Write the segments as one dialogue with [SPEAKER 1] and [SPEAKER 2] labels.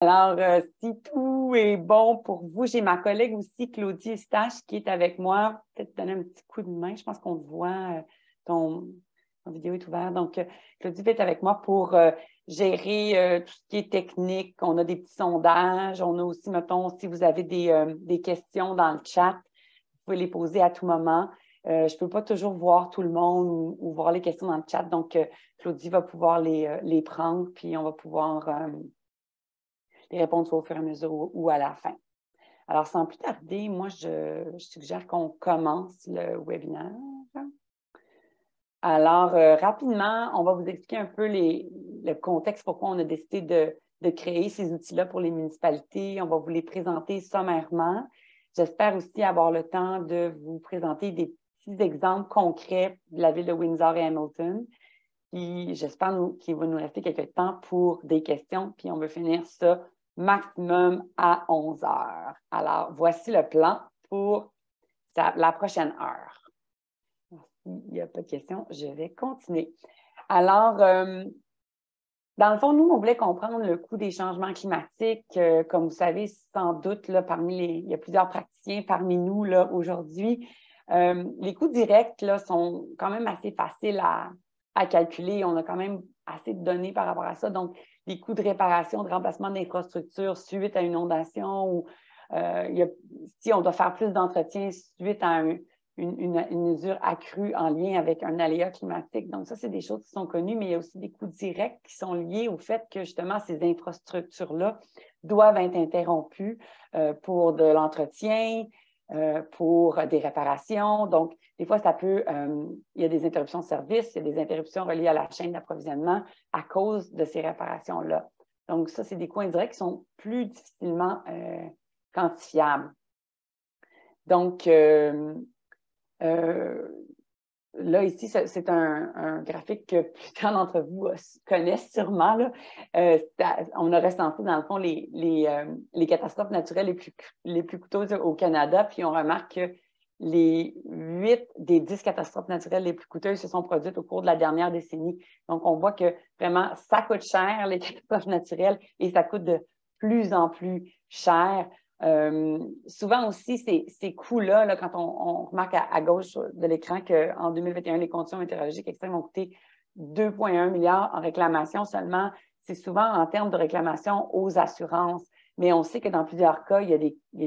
[SPEAKER 1] Alors, si tout est bon pour vous, j'ai ma collègue aussi, Claudie Eustache, qui est avec moi. Peut-être te donner un petit coup de main. Je pense qu'on te voit, ton vidéo est ouverte. Donc, Claudie est avec moi pour gérer tout ce qui est technique. On a des petits sondages. On a aussi, mettons, si vous avez des questions dans le chat, vous pouvez les poser à tout moment. Je ne peux pas toujours voir tout le monde ou voir les questions dans le chat. Donc, Claudie va pouvoir les prendre, puis on va pouvoir les répondre soit au fur et à mesure ou à la fin. Alors, sans plus tarder, moi, je suggère qu'on commence le webinaire. Alors, rapidement, on va vous expliquer un peu le contexte pourquoi on a décidé de créer ces outils-là pour les municipalités. On va vous les présenter sommairement. J'espère aussi avoir le temps de vous présenter des petits exemples concrets de la ville de Windsor et Hamilton. Puis, j'espère qu'il va nous rester quelques temps pour des questions. Puis, on veut finir ça maximum à 11 heures. Alors, voici le plan pour la prochaine heure. S'il n'y a pas de questions, je vais continuer. Alors, dans le fond, nous, on voulait comprendre le coût des changements climatiques. Comme vous savez, sans doute, là, il y a plusieurs praticiens parmi nous là, aujourd'hui. Les coûts directs là, sont quand même assez faciles à calculer. On a quand même assez de données par rapport à ça. Donc, les coûts de réparation, de remplacement d'infrastructures suite à une inondation ou si on doit faire plus d'entretien suite à une mesure accrue en lien avec un aléa climatique. Donc, ça, c'est des choses qui sont connues, mais il y a aussi des coûts directs qui sont liés au fait que, justement, ces infrastructures-là doivent être interrompues pour de l'entretien, pour des réparations. Donc, des fois, il y a des interruptions de service, il y a des interruptions reliées à la chaîne d'approvisionnement à cause de ces réparations-là. Donc, ça, c'est des coûts indirects qui sont plus difficilement quantifiables. Donc, là, ici, c'est un graphique que plusieurs d'entre vous connaissent sûrement. Là. On a recensé, dans le fond, les catastrophes naturelles les plus coûteuses au Canada, puis on remarque que les 8 des 10 catastrophes naturelles les plus coûteuses se sont produites au cours de la dernière décennie. Donc, on voit que vraiment, ça coûte cher, les catastrophes naturelles, et ça coûte de plus en plus cher. Souvent aussi, ces coûts-là, là, quand on remarque à gauche de l'écran qu'en 2021, les conditions météorologiques extrêmes ont coûté 2,1 milliards en réclamation seulement, c'est souvent en termes de réclamation aux assurances. Mais on sait que dans plusieurs cas, il y a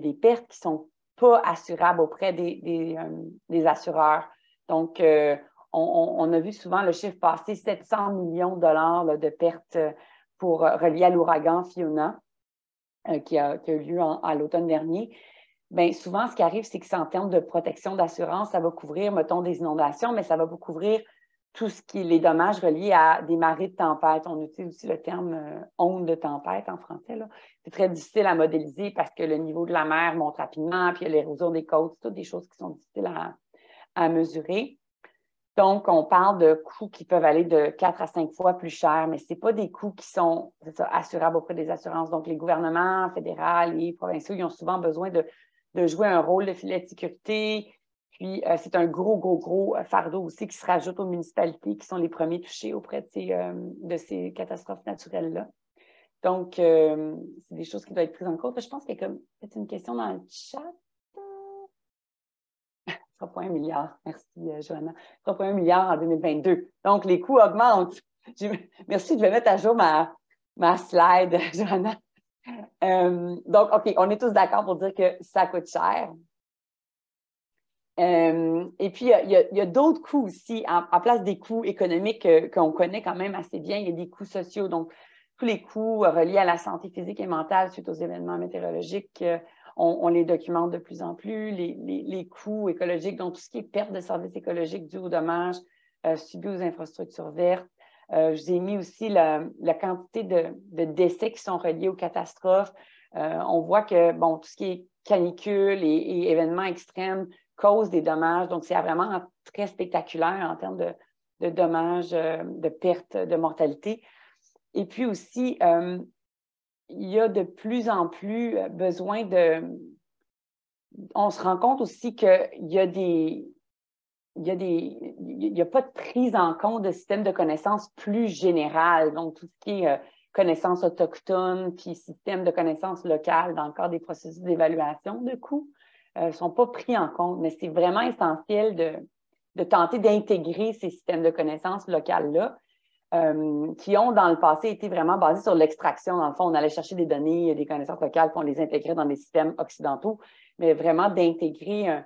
[SPEAKER 1] des pertes qui ne sont pas assurables auprès des assureurs. Donc, on a vu souvent le chiffre passer 700 millions de dollars là, de pertes reliées à l'ouragan Fiona. Qui a eu lieu à l'automne dernier, bien, souvent, ce qui arrive, c'est que c'est en termes de protection d'assurance, ça va couvrir, mettons, des inondations, mais ça va pas couvrir tout ce qui est les dommages reliés à des marées de tempête. On utilise aussi le terme onde de tempête en français. C'est très difficile à modéliser parce que le niveau de la mer monte rapidement, puis il y a l'érosion des côtes, c'est toutes des choses qui sont difficiles à mesurer. Donc, on parle de coûts qui peuvent aller de 4 à 5 fois plus cher, mais ce n'est pas des coûts qui sont assurables auprès des assurances. Donc, les gouvernements fédéraux et provinciaux, ils ont souvent besoin de jouer un rôle de filet de sécurité. Puis, c'est un gros fardeau aussi qui se rajoute aux municipalités qui sont les premiers touchés auprès de ces catastrophes naturelles-là. Donc, c'est des choses qui doivent être prises en compte. Je pense qu'il y a peut-être une question dans le chat. 3,1 milliard. Merci, Johanna. 3,1 milliard en 2022. Donc, les coûts augmentent. Merci, je vais mettre à jour ma slide, Johanna. Donc, OK, on est tous d'accord pour dire que ça coûte cher. Et puis, il y a d'autres coûts aussi, en place des coûts économiques qu'on connaît quand même assez bien. Il y a des coûts sociaux, donc tous les coûts reliés à la santé physique et mentale suite aux événements météorologiques. On les documente de plus en plus, les coûts écologiques, donc tout ce qui est perte de services écologiques dû aux dommages subis aux infrastructures vertes. Je vous ai mis aussi la quantité de décès qui sont reliés aux catastrophes. On voit que, bon, tout ce qui est canicule et événements extrêmes cause des dommages. Donc, c'est vraiment très spectaculaire en termes de dommages, de pertes, de mortalité. Et puis aussi, il y a de plus en plus besoin on se rend compte aussi qu'il y a il n'y a pas de prise en compte de système de connaissances plus général. Donc, tout ce qui est connaissances autochtones, puis systèmes de connaissances locales dans le cadre des processus d'évaluation de coûts ne sont pas pris en compte. Mais c'est vraiment essentiel de tenter d'intégrer ces systèmes de connaissances locales-là qui ont, dans le passé, été vraiment basés sur l'extraction. Dans le fond, on allait chercher des données, des connaissances locales, puis on les intégrait dans des systèmes occidentaux, mais vraiment d'intégrer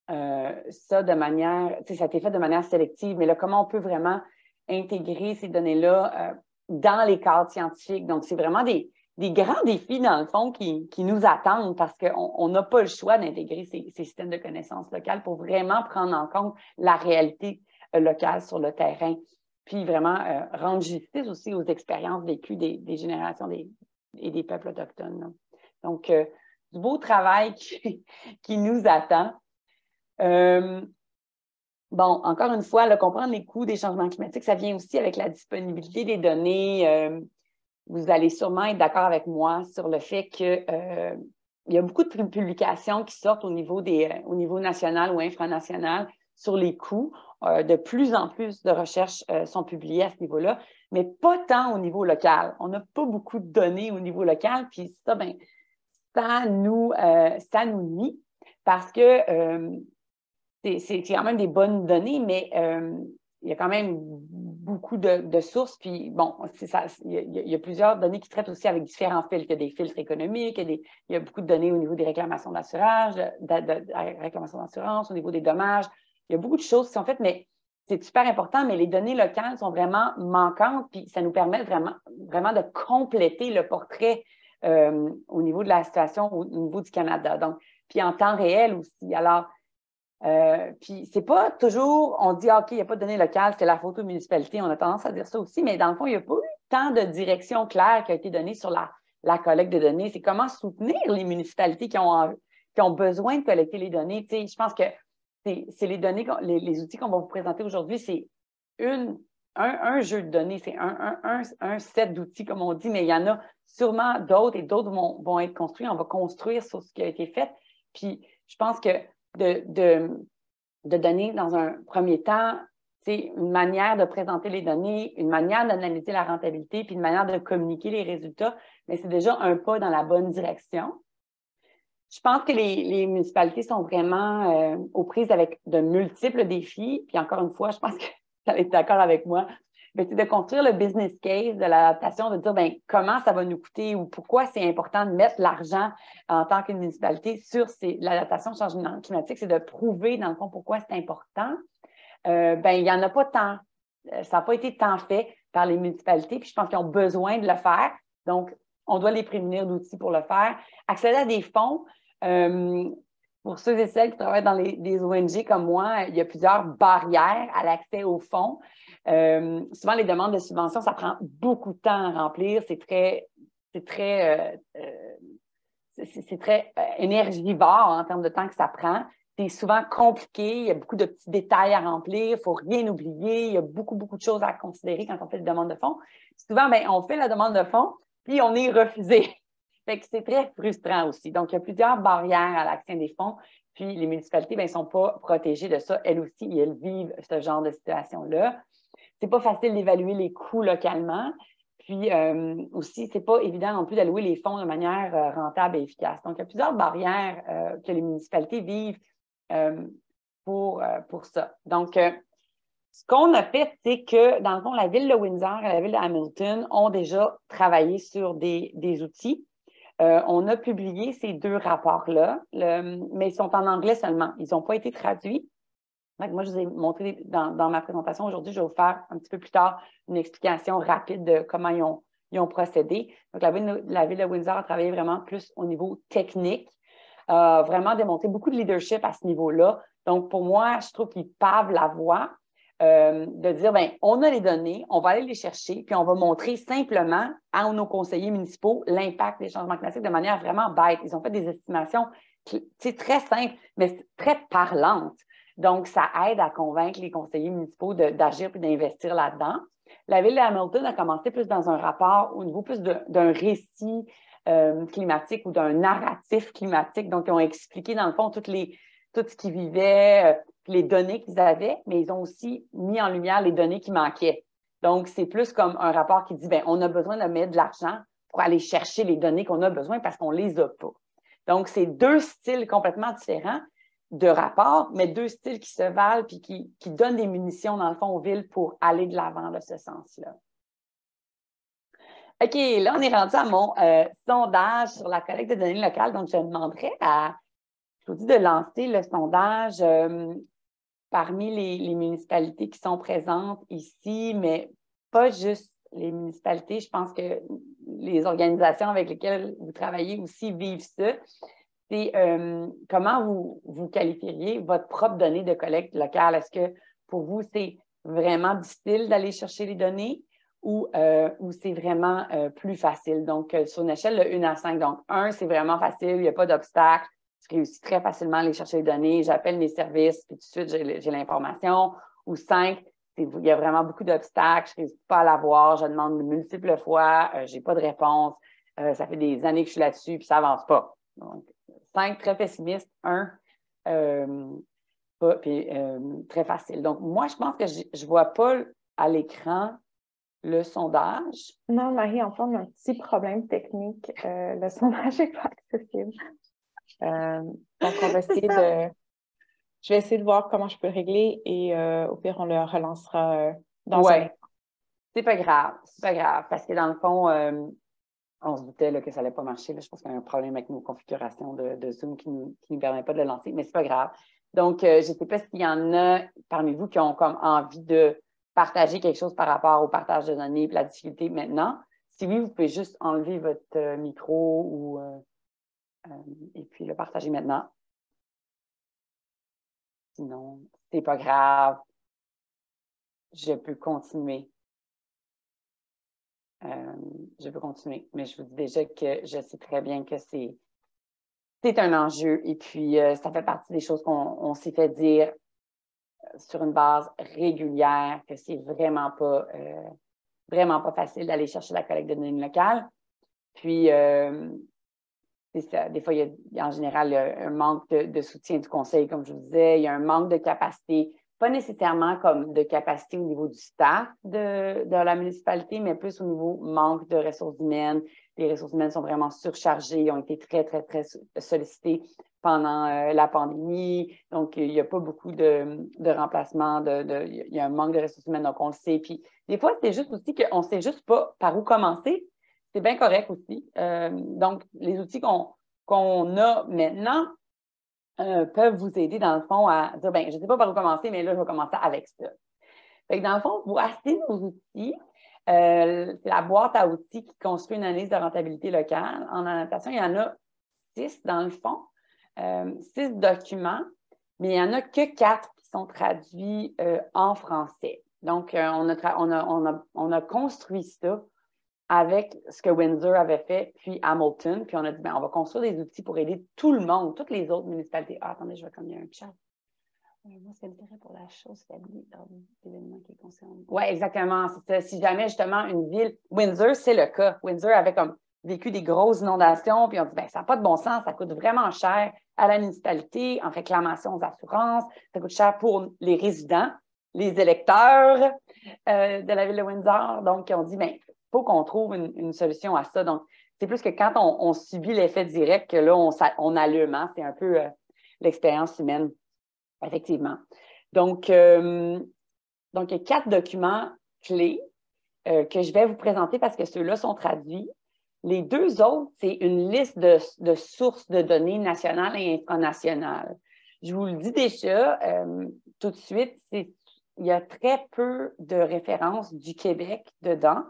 [SPEAKER 1] ça de manière, tu sais, ça a été fait de manière sélective, mais là, comment on peut vraiment intégrer ces données-là dans les cadres scientifiques? Donc, c'est vraiment des grands défis, dans le fond, qui nous attendent parce qu'on n'a pas le choix d'intégrer ces systèmes de connaissances locales pour vraiment prendre en compte la réalité locale sur le terrain, puis vraiment rendre justice aussi aux expériences vécues des générations et des peuples autochtones. Là. Donc, du beau travail qui nous attend. Bon, encore une fois, là, comprendre les coûts des changements climatiques, ça vient aussi avec la disponibilité des données. Vous allez sûrement être d'accord avec moi sur le fait qu'il y a beaucoup de publications qui sortent au niveau national ou infranational sur les coûts. De plus en plus de recherches sont publiées à ce niveau-là, mais pas tant au niveau local. On n'a pas beaucoup de données au niveau local, puis ça, ben, ça nous nuit parce que c'est quand même des bonnes données, mais il y a quand même beaucoup de sources. Puis, bon, il y a plusieurs données qui traitent aussi avec différents filtres. Il y a des filtres économiques, il y a beaucoup de données au niveau des réclamations d'assurance, au niveau des dommages. Il y a beaucoup de choses qui sont faites, mais c'est super important. Mais les données locales sont vraiment manquantes, puis ça nous permet vraiment de compléter le portrait au niveau de la situation, au niveau du Canada. Donc, puis en temps réel aussi. Alors, puis c'est pas toujours, on dit, OK, il n'y a pas de données locales, c'est la faute aux municipalités. On a tendance à dire ça aussi, mais dans le fond, il n'y a pas eu tant de direction claire qui a été donnée sur la collecte de données. C'est comment soutenir les municipalités qui ont besoin de collecter les données. Tu sais, je pense que c'est les données, les outils qu'on va vous présenter aujourd'hui, c'est un jeu de données, c'est un set d'outils, comme on dit, mais il y en a sûrement d'autres et d'autres vont être construits. On va construire sur ce qui a été fait. Puis je pense que de donner dans un premier temps, c'est une manière de présenter les données, une manière d'analyser la rentabilité, puis une manière de communiquer les résultats, mais c'est déjà un pas dans la bonne direction. Je pense que les municipalités sont vraiment aux prises avec de multiples défis, puis encore une fois, je pense que vous allez être d'accord avec moi, mais c'est de construire le business case de l'adaptation, de dire ben, comment ça va nous coûter ou pourquoi c'est important de mettre l'argent en tant qu'une municipalité sur l'adaptation au changement climatique, c'est de prouver, dans le fond, pourquoi c'est important. Ben, il n'y en a pas tant. Ça n'a pas été tant fait par les municipalités, puis je pense qu'ils ont besoin de le faire. Donc, on doit les prémunir d'outils pour le faire. Accéder à des fonds, pour ceux et celles qui travaillent dans des ONG comme moi, il y a plusieurs barrières à l'accès aux fonds. Souvent, les demandes de subventions, ça prend beaucoup de temps à remplir. C'est très énergivore en termes de temps que ça prend. C'est souvent compliqué. Il y a beaucoup de petits détails à remplir. Il ne faut rien oublier. Il y a beaucoup, beaucoup de choses à considérer quand on fait une demande de fonds. Souvent, ben, on fait la demande de fonds, puis on est refusé. Fait que c'est très frustrant aussi. Donc, il y a plusieurs barrières à l'accès des fonds. Puis, les municipalités, ben, ne sont pas protégées de ça. Elles aussi, elles vivent ce genre de situation-là. C'est pas facile d'évaluer les coûts localement. Puis aussi, c'est pas évident non plus d'allouer les fonds de manière rentable et efficace. Donc, il y a plusieurs barrières que les municipalités vivent pour ça. Donc, ce qu'on a fait, c'est que, dans le fond, la ville de Windsor et la ville de Hamilton ont déjà travaillé sur des outils. On a publié ces deux rapports-là, mais ils sont en anglais seulement. Ils n'ont pas été traduits. Donc, moi, je vous ai montré dans ma présentation aujourd'hui, je vais vous faire un petit peu plus tard une explication rapide de comment ils ont procédé. Donc, la ville de Windsor a travaillé vraiment plus au niveau technique, vraiment démontré beaucoup de leadership à ce niveau-là. Donc, pour moi, je trouve qu'ils pavent la voie de dire, bien, on a les données, on va aller les chercher, puis on va montrer simplement à nos conseillers municipaux l'impact des changements climatiques de manière vraiment bête. Ils ont fait des estimations très simples, mais très parlantes. Donc, ça aide à convaincre les conseillers municipaux d'agir puis d'investir là-dedans. La ville de Hamilton a commencé plus dans un rapport au niveau plus d'un récit climatique ou d'un narratif climatique. Donc, ils ont expliqué, dans le fond, tout ce qu'ils vivaient, les données qu'ils avaient, mais ils ont aussi mis en lumière les données qui manquaient. Donc, c'est plus comme un rapport qui dit, bien, on a besoin de mettre de l'argent pour aller chercher les données qu'on a besoin parce qu'on ne les a pas. Donc, c'est deux styles complètement différents de rapport, mais deux styles qui se valent puis qui donnent des munitions, dans le fond, aux villes pour aller de l'avant de ce sens-là. OK, là, on est rendu à mon sondage sur la collecte de données locales. Donc, je demanderais je vous dis de lancer le sondage parmi les municipalités qui sont présentes ici, mais pas juste les municipalités. Je pense que les organisations avec lesquelles vous travaillez aussi vivent ça. C'est comment vous qualifieriez votre propre donnée de collecte locale? Est-ce que pour vous, c'est vraiment difficile d'aller chercher les données ou c'est vraiment plus facile? Donc, sur une échelle de 1 à 5. Donc, 1, c'est vraiment facile, il n'y a pas d'obstacle. Je réussis très facilement à aller chercher les données, j'appelle mes services, puis tout de suite, j'ai l'information. Ou 5, il y a vraiment beaucoup d'obstacles, je ne réussis pas à l'avoir, je demande de multiples fois, je n'ai pas de réponse, ça fait des années que je suis là-dessus, puis ça n'avance pas. Donc, 5, très pessimiste, 1, puis très facile. Donc, moi, je pense que je ne vois pas à l'écran le sondage.
[SPEAKER 2] Non, Marie, on a un petit problème technique. Le sondage n'est pas accessible. Donc, on va essayer je vais essayer de voir comment je peux le régler et au pire, on le relancera dans un instant.
[SPEAKER 1] C'est pas grave. C'est pas grave. Parce que dans le fond, on se doutait là, que ça n'allait pas marcher. Là. Je pense qu'il y a un problème avec nos configurations de Zoom qui nous permet pas de le lancer, mais c'est pas grave. Donc, je ne sais pas s'il y en a parmi vous qui ont comme envie de partager quelque chose par rapport au partage de données et la difficulté maintenant. Si oui, vous pouvez juste enlever votre micro et puis le partager maintenant. Sinon, c'est pas grave. Je peux continuer. Je peux continuer, mais je vous dis déjà que je sais très bien que c'est un enjeu et puis ça fait partie des choses qu'on s'est fait dire sur une base régulière que c'est vraiment pas facile d'aller chercher la collecte de données locales. Puis, c'est ça. Des fois, il y a en général un manque de soutien du conseil, comme je vous disais. Il y a un manque de capacité, pas nécessairement comme de capacité au niveau du staff de la municipalité, mais plus au niveau manque de ressources humaines. Les ressources humaines sont vraiment surchargées, ils ont été très, très, très sollicitées pendant la pandémie. Donc, il n'y a pas beaucoup de remplacement, il y a un manque de ressources humaines, donc on le sait. Puis, des fois, c'est juste aussi qu'on ne sait juste pas par où commencer. C'est bien correct aussi. Donc, les outils qu'on a maintenant peuvent vous aider, dans le fond, à dire, bien, je ne sais pas par où commencer, mais là, je vais commencer avec ça. Fait que dans le fond, voici nos outils. C'est la boîte à outils qui construit une analyse de rentabilité locale. En annotation, il y en a 6 dans le fond, 6 documents, mais il n'y en a que 4 qui sont traduits en français. Donc, on a construit ça avec ce que Windsor avait fait, puis Hamilton, puis on a dit, bien, on va construire des outils pour aider tout le monde, toutes les autres municipalités. Ah, attendez, je vois comme il y a un chat. Moi, c'est l'intérêt pour la chose établie dans l'événement qui est concerné. Oui, exactement. C'est ça. Si jamais, justement, une ville, Windsor, c'est le cas. Windsor avait comme vécu des grosses inondations, puis on dit, bien, ça n'a pas de bon sens, ça coûte vraiment cher à la municipalité, en réclamation aux assurances, ça coûte cher pour les résidents, les électeurs de la ville de Windsor. Donc, on dit, bien, faut qu'on trouve une solution à ça. Donc, c'est plus que quand on subit l'effet direct que là, on allume. Hein? C'est un peu l'expérience humaine, effectivement. Donc, il y a 4 documents clés que je vais vous présenter parce que ceux-là sont traduits. Les 2 autres, c'est une liste de sources de données nationales et internationales. Je vous le dis déjà tout de suite, il y a très peu de références du Québec dedans.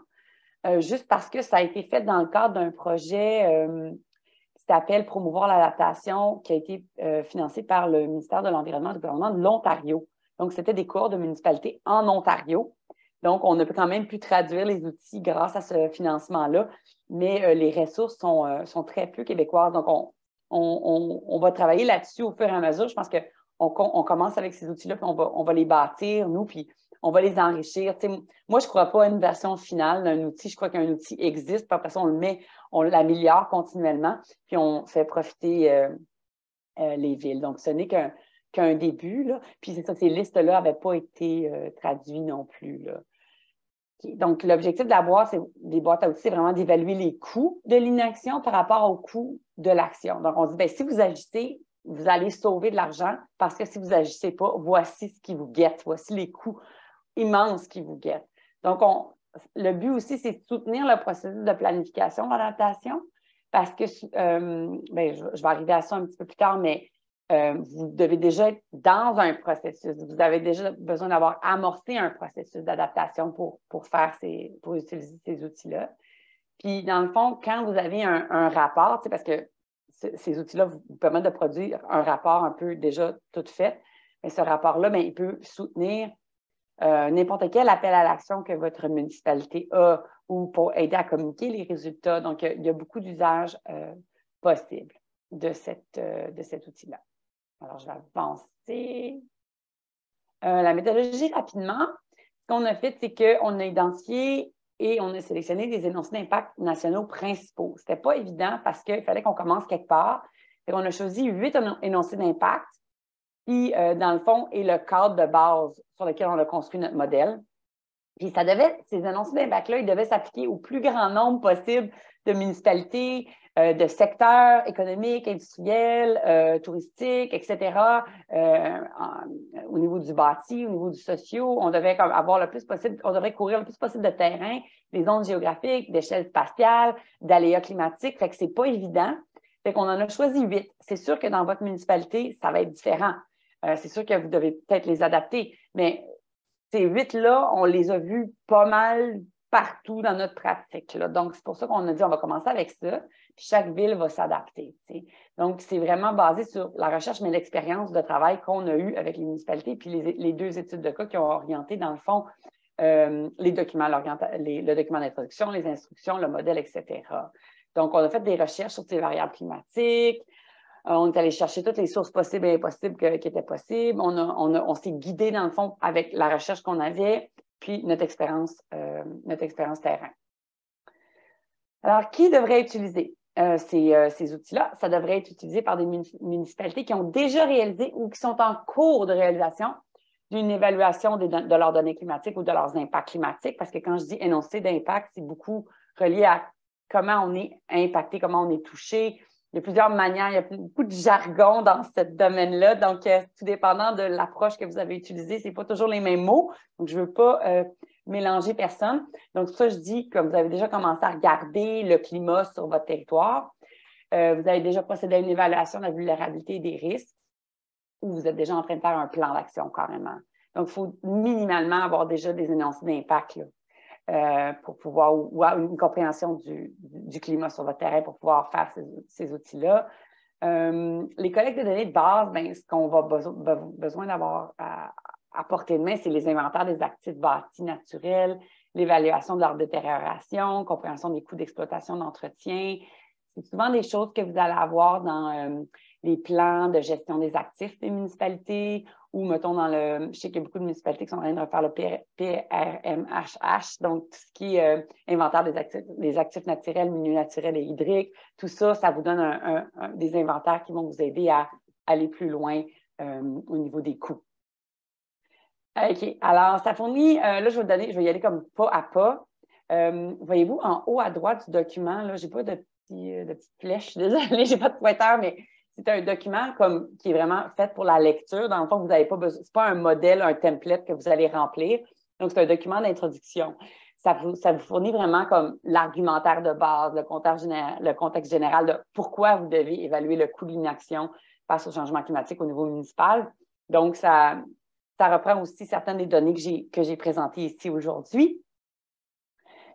[SPEAKER 1] Juste parce que ça a été fait dans le cadre d'un projet qui s'appelle Promouvoir l'adaptation, qui a été financé par le ministère de l'Environnement du gouvernement de l'Ontario. Donc, c'était des cohortes de municipalités en Ontario. Donc, on a quand même pu traduire les outils grâce à ce financement-là, mais les ressources sont très peu québécoises. Donc, on va travailler là-dessus au fur et à mesure. Je pense qu'on commence avec ces outils-là, puis on va les bâtir, nous, puis on va les enrichir. T'sais, moi, je ne crois pas à une version finale d'un outil. Je crois qu'un outil existe, puis après ça, on l'améliore continuellement, puis on fait profiter les villes. Donc, ce n'est qu'un début. Là. Puis c'est ça, ces listes-là n'avaient pas été traduites non plus. Là. OK. Donc, l'objectif de la boîte, des boîtes à outils, c'est vraiment d'évaluer les coûts de l'inaction par rapport aux coûts de l'action. Donc, on dit, bien, si vous agissez, vous allez sauver de l'argent parce que si vous n'agissez pas, voici ce qui vous guette, voici les coûts immenses qui vous guettent. Donc, le but aussi, c'est de soutenir le processus de planification d'adaptation parce que, bien, je vais arriver à ça un petit peu plus tard, mais vous devez déjà être dans un processus. Vous avez déjà besoin d'avoir amorcé un processus d'adaptation pour utiliser ces outils-là. Puis, dans le fond, quand vous avez un rapport, parce que ces outils-là vous permettent de produire un rapport un peu déjà tout fait, mais ce rapport-là, bien, il peut soutenir n'importe quel appel à l'action que votre municipalité a ou pour aider à communiquer les résultats. Donc, il y a beaucoup d'usages possibles de cet outil-là. Alors, je vais avancer. La méthodologie, rapidement, ce qu'on a fait, c'est qu'on a identifié et on a sélectionné des énoncés d'impact nationaux principaux. Ce n'était pas évident parce qu'il fallait qu'on commence quelque part. On a choisi 8 énoncés d'impact qui, dans le fond, est le cadre de base sur lequel on a construit notre modèle. Puis ces énoncés d'impact-là, ils devaient s'appliquer au plus grand nombre possible de municipalités, de secteurs économiques, industriels, touristiques, etc. Au niveau du bâti, au niveau du socio, on devait avoir le plus possible, on devrait couvrir le plus possible de terrain, des zones géographiques, d'échelle spatiale, d'aléas climatiques. Fait que c'est pas évident. Fait qu'on en a choisi 8. C'est sûr que dans votre municipalité, ça va être différent. C'est sûr que vous devez peut-être les adapter, mais ces 8-là, on les a vus pas mal partout dans notre pratique. Là. Donc, c'est pour ça qu'on a dit on va commencer avec ça, puis chaque ville va s'adapter. Donc, c'est vraiment basé sur la recherche, mais l'expérience de travail qu'on a eue avec les municipalités, puis les 2 études de cas qui ont orienté, dans le fond, les documents, le document d'introduction, les instructions, le modèle, etc. Donc, on a fait des recherches sur ces variables climatiques. On est allé chercher toutes les sources possibles et impossibles qui étaient possibles. On s'est guidé, dans le fond, avec la recherche qu'on avait, puis notre expérience terrain. Alors, qui devrait utiliser ces outils-là? Ça devrait être utilisé par des municipalités qui ont déjà réalisé ou qui sont en cours de réalisation d'une évaluation de leurs données climatiques ou de leurs impacts climatiques, parce que quand je dis énoncé d'impact, c'est beaucoup relié à comment on est impacté, comment on est touché. Il y a plusieurs manières, il y a beaucoup de jargon dans ce domaine-là. Donc, tout dépendant de l'approche que vous avez utilisée, ce n'est pas toujours les mêmes mots. Donc, je ne veux pas mélanger personne. Donc, ça, je dis que vous avez déjà commencé à regarder le climat sur votre territoire. Vous avez déjà procédé à une évaluation de la vulnérabilité et des risques ou vous êtes déjà en train de faire un plan d'action carrément. Donc, il faut minimalement avoir déjà des énoncés d'impact pour pouvoir, ou une compréhension du climat sur votre terrain pour pouvoir faire ces outils-là. Les collectes de données de base, bien, ce qu'on va besoin d'avoir à portée de main, c'est les inventaires des actifs bâtis naturels, l'évaluation de leur détérioration, compréhension des coûts d'exploitation d'entretien. C'est souvent des choses que vous allez avoir dans les plans de gestion des actifs des municipalités ou, mettons, je sais qu'il y a beaucoup de municipalités qui sont en train de refaire le PRMHH, donc tout ce qui est inventaire des actifs naturels, milieux naturels et hydriques. Tout ça, ça vous donne des inventaires qui vont vous aider à aller plus loin au niveau des coûts. OK. Alors, ça fournit, là, je vais y aller comme pas à pas. Voyez-vous, en haut à droite du document, là, je n'ai pas de petites flèches, désolée, je n'ai pas de pointeur, mais c'est un document qui est vraiment fait pour la lecture. Dans le fond, vous n'avez pas besoin, ce n'est pas un modèle, un template que vous allez remplir. Donc, c'est un document d'introduction. Ça vous fournit vraiment comme l'argumentaire de base, le contexte général de pourquoi vous devez évaluer le coût de l'inaction face au changement climatique au niveau municipal. Donc, ça reprend aussi certaines des données que j'ai présentées ici aujourd'hui.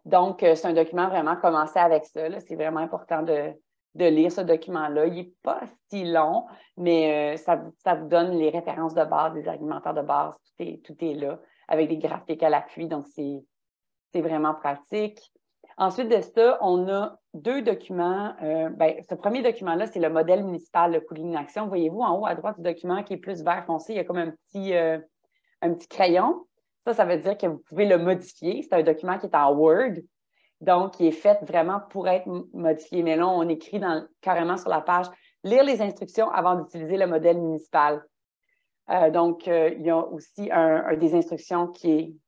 [SPEAKER 1] Donc, c'est un document vraiment commencé avec ça. C'est vraiment important de lire ce document-là. Il n'est pas si long, mais ça vous donne les références de base, les argumentaires de base. Tout est là, avec des graphiques à l'appui. Donc, c'est vraiment pratique. Ensuite de ça, on a 2 documents. Ce premier document-là, c'est le modèle municipal, le coût de l'inaction. Voyez-vous, en haut à droite du document, qui est plus vert foncé, il y a comme un petit crayon. Ça veut dire que vous pouvez le modifier. C'est un document qui est en Word, donc qui est fait vraiment pour être modifié. Mais là, on écrit carrément sur la page « Lire les instructions avant d'utiliser le modèle municipal ». Donc, il y a aussi des instructions qui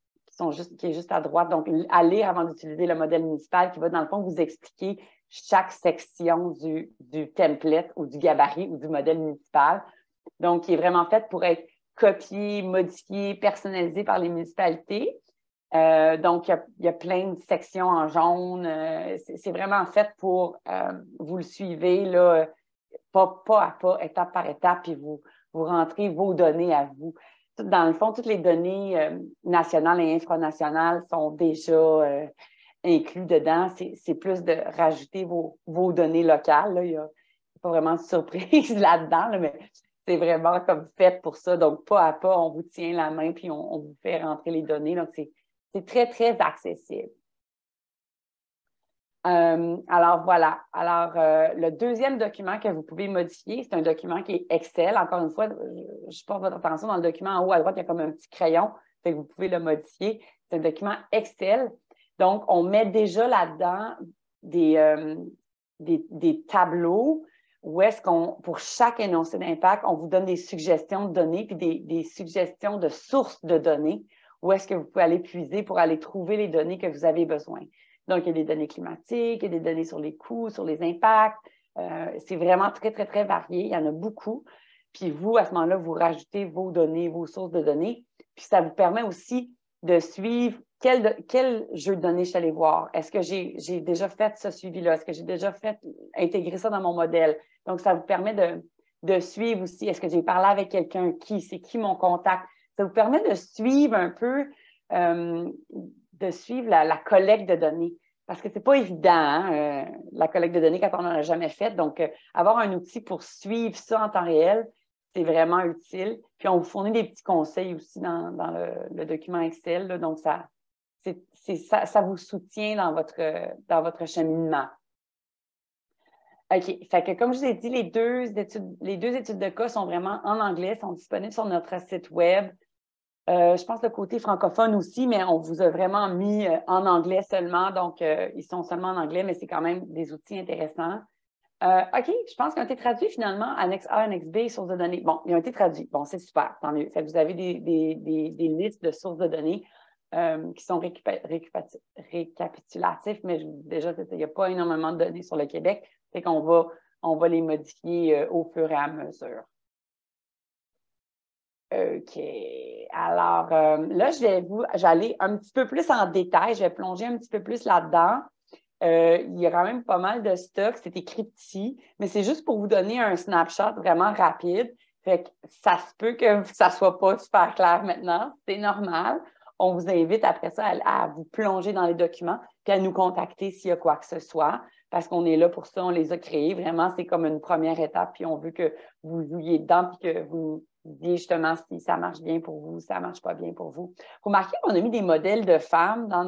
[SPEAKER 1] qui est juste à droite. Donc, à lire avant d'utiliser le modèle municipal qui va, dans le fond, vous expliquer chaque section du template ou du gabarit ou du modèle municipal. Donc, qui est vraiment fait pour être copié, modifié, personnalisé par les municipalités. Donc, il y a plein de sections en jaune. C'est vraiment fait pour vous le suivez là, pas à pas, étape par étape, puis vous rentrez vos données à vous. Dans le fond, toutes les données nationales et infranationales sont déjà inclus dedans. C'est plus de rajouter vos données locales. Là. Il n'y a pas vraiment de surprise là-dedans, là, mais c'est vraiment comme fait pour ça. Donc, pas à pas, on vous tient la main puis on vous fait rentrer les données. Donc, c'est très, très accessible. Alors, voilà. Alors, le deuxième document que vous pouvez modifier, c'est un document qui est Excel. Encore une fois, je porte votre attention dans le document en haut à droite, il y a comme un petit crayon, fait que vous pouvez le modifier. C'est un document Excel. Donc, on met déjà là-dedans des tableaux où est-ce qu'on, pour chaque énoncé d'impact, on vous donne des suggestions de données puis des suggestions de sources de données où est-ce que vous pouvez aller puiser pour aller trouver les données que vous avez besoin. Donc, il y a des données climatiques, il y a des données sur les coûts, sur les impacts. C'est vraiment très, très, très varié. Il y en a beaucoup. Puis vous, à ce moment-là, vous rajoutez vos données, vos sources de données. Puis ça vous permet aussi de suivre quel jeu de données je suis allée voir. Est-ce que j'ai déjà fait ce suivi-là? Est-ce que j'ai déjà intégré ça dans mon modèle? Donc, ça vous permet de suivre aussi. Est-ce que j'ai parlé avec quelqu'un? C'est qui mon contact? Ça vous permet de suivre un peu la collecte de données. Parce que ce n'est pas évident, hein, la collecte de données quand on n'en a jamais fait. Donc, avoir un outil pour suivre ça en temps réel, c'est vraiment utile. Puis, on vous fournit des petits conseils aussi dans le document Excel. Là, donc, ça vous soutient dans votre cheminement. OK. Fait que, comme je vous ai dit, les deux études de cas sont vraiment en anglais, sont disponibles sur notre site Web. Je pense le côté francophone aussi, mais on vous a vraiment mis en anglais seulement. Donc, ils sont seulement en anglais, mais c'est quand même des outils intéressants. OK, je pense qu'ils ont été traduits finalement, Annexe A, Annexe B, sources de données. Bon, ils ont été traduits. Bon, c'est super, tant mieux. Fait que vous avez des listes de sources de données qui sont récapitulatifs, mais déjà, il n'y a pas énormément de données sur le Québec. Fait qu'on va les modifier au fur et à mesure. OK. Alors, là, j'allais un petit peu plus en détail. Je vais plonger un petit peu plus là-dedans. Il y a quand même pas mal de stock. C'est écrit petit, mais c'est juste pour vous donner un snapshot vraiment rapide. Fait que ça se peut que ça soit pas super clair maintenant. C'est normal. On vous invite après ça à vous plonger dans les documents puis à nous contacter s'il y a quoi que ce soit parce qu'on est là pour ça. On les a créés. Vraiment, c'est comme une première étape puis on veut que vous jouiez dedans puis que vous disiez justement si ça marche bien pour vous, si ça marche pas bien pour vous. Remarquez qu'on a mis des modèles de femmes dans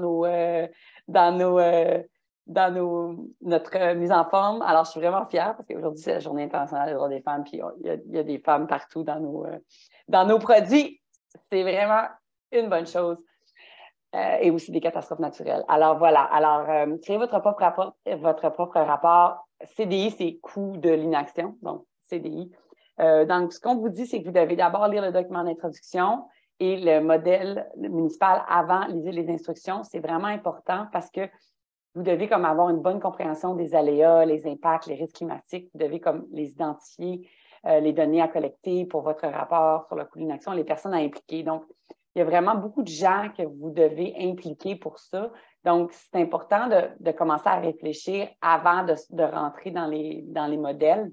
[SPEAKER 1] notre mise en forme. Alors, je suis vraiment fière parce qu'aujourd'hui, c'est la Journée internationale des droits des femmes, puis il y a des femmes partout dans nos produits. C'est vraiment une bonne chose. Et aussi des catastrophes naturelles. Alors, voilà. Alors, créez votre propre rapport. CDI, c'est coût de l'inaction, donc CDI. Donc, ce qu'on vous dit, c'est que vous devez d'abord lire le document d'introduction et le modèle municipal avant, lisez les instructions. C'est vraiment important parce que vous devez comme avoir une bonne compréhension des aléas, les impacts, les risques climatiques. Vous devez comme les identifier, les données à collecter pour votre rapport sur le coût d'inaction, les personnes à impliquer. Donc, il y a vraiment beaucoup de gens que vous devez impliquer pour ça. Donc, c'est important de commencer à réfléchir avant de rentrer dans les modèles.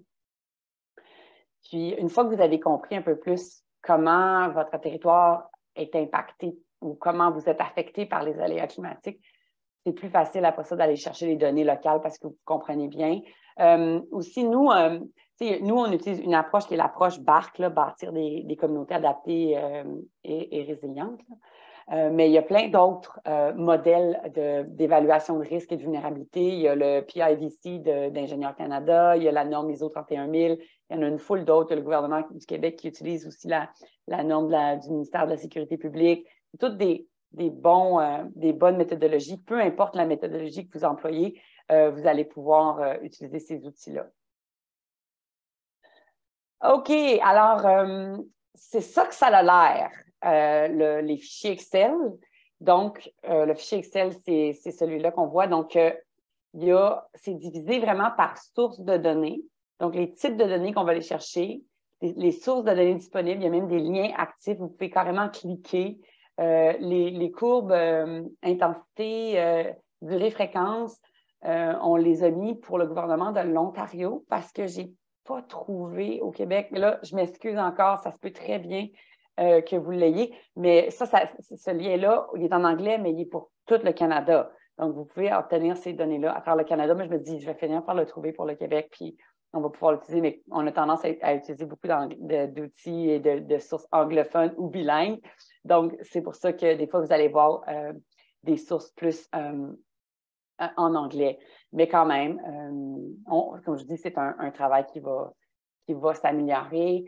[SPEAKER 1] Puis, une fois que vous avez compris un peu plus comment votre territoire est impacté ou comment vous êtes affecté par les aléas climatiques, c'est plus facile après ça d'aller chercher les données locales parce que vous comprenez bien. Aussi, nous, on utilise une approche qui est l'approche BARC, là, bâtir des communautés adaptées et résilientes. Mais il y a plein d'autres modèles d'évaluation de risque et de vulnérabilité. Il y a le PIVC d'Ingénieurs Canada, il y a la norme ISO 31000, il y en a une foule d'autres. Il y a le gouvernement du Québec qui utilise aussi la norme du ministère de la Sécurité publique. C'est toutes des bonnes méthodologies. Peu importe la méthodologie que vous employez, vous allez pouvoir utiliser ces outils-là. OK, alors, c'est ça que ça a l'air, les fichiers Excel. Donc, le fichier Excel, c'est celui-là qu'on voit. Donc, c'est divisé vraiment par source de données. Donc, les types de données qu'on va aller chercher, les sources de données disponibles, il y a même des liens actifs. Vous pouvez carrément cliquer. Les courbes intensité, durée, fréquence, on les a mis pour le gouvernement de l'Ontario parce que j'ai pas trouvé au Québec. Mais là, je m'excuse encore, ça se peut très bien que vous l'ayez. Mais ce lien-là, il est en anglais, mais il est pour tout le Canada. Donc, vous pouvez obtenir ces données-là à travers le Canada. Mais je me dis, je vais finir par le trouver pour le Québec, puis on va pouvoir l'utiliser. Mais on a tendance à utiliser beaucoup d'outils et de sources anglophones ou bilingues. Donc, c'est pour ça que des fois, vous allez voir des sources plus en anglais. Mais quand même, comme je dis, c'est un travail qui va s'améliorer.